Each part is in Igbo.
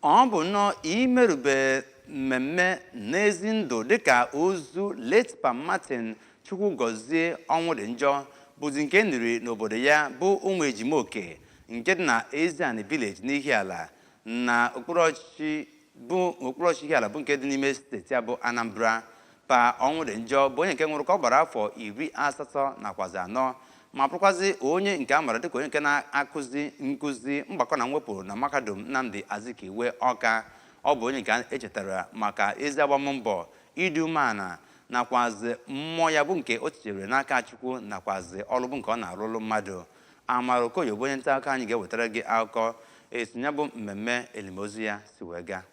ọ bụ nnọọ imerube mmemme n'ezi ndụ dịka ozu late Pa Martin Chukwugọzie Onwudinjor bụzi nke niri n'obodo ya bụ ụmụ ejimoke nke dị na Eziani village n'Ihiala na okpuru ọchịchị Ihiala bụ nke dị n'ime steeti ya bụ Anambra. Pa Onwudinjor bụ onye nke nwụrụ ka ọ gbara afọ 84 ma bụrụkwazi onye nke a mara dịka onye nke na-akụzi nkụzi mgbakọ na mwepụ na mahadum Nnamdi Azikiwe Ọka. Ọ bụ onye nke echetara maka ezi agbammbọ ịdị umeala nakwazi mmụọ ya bụ nke o tinyere n'aka Chukwu nakwazi ọrụ bụ nke ọ na-arụrụ mmadụ. Amara Okoye bụ onye nta akụkọ anyị ga-ewetara gị akụkọ esi ya bụ mmemme elimozu ya si wee gaa.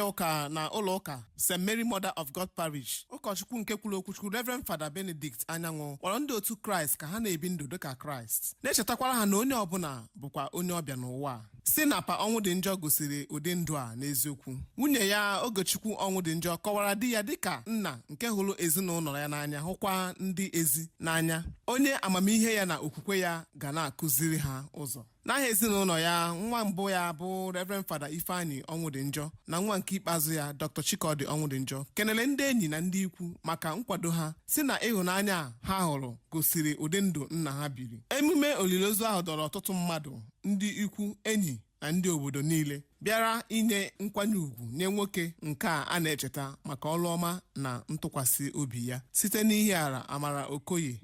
Ụka na ụlọ ụka St. Mary Mother of God Parish, ụkọchukwu nke kwuru okwuchukwu Reverend Father Benedict Anyanwụ kpọrọ ndị otu Kraịst ka ha na-ebi ndụ dịka Kraịst, na-echetakwara ha na onye ọbụla bụkwa onye ọbịa n'ụwa. Si na Pa Onwudinjor gosiri ụdị ndụ a n'eziokwu. Nwunye ya Ogechukwu Onwudinjor kọwara di ya dịka nna nke hụrụ ezinụlọ ya n'anya, hụkwa ndị ezi n'anya, onye amamihe ya na okwukwe ya ga na-akụziri ha ụzọ. N'aha ezinụlọ ya, nwa mbụ ya bụ Reverend Father Ifeanyi Onwudinjor na nwa nke ikpeazụ ya Dr. Chikodi Onwudinjor kenele ndị enyi na ndị ikwu maka nkwado ha, si na ịhụnanya ha hụrụ gosiri ụdị ndụ nna ha biri. Emume oliliozu ahụ dọrọ ọtụtụ mmadụ, ndị ikwu, enyi na ndị obodo niile bịara inye nkwanye ùgwù nye nwoke nke a na-echeta maka ọrụ ọma na ntụkwasị obi ya. Site n'Ihiala, Amara Okoye,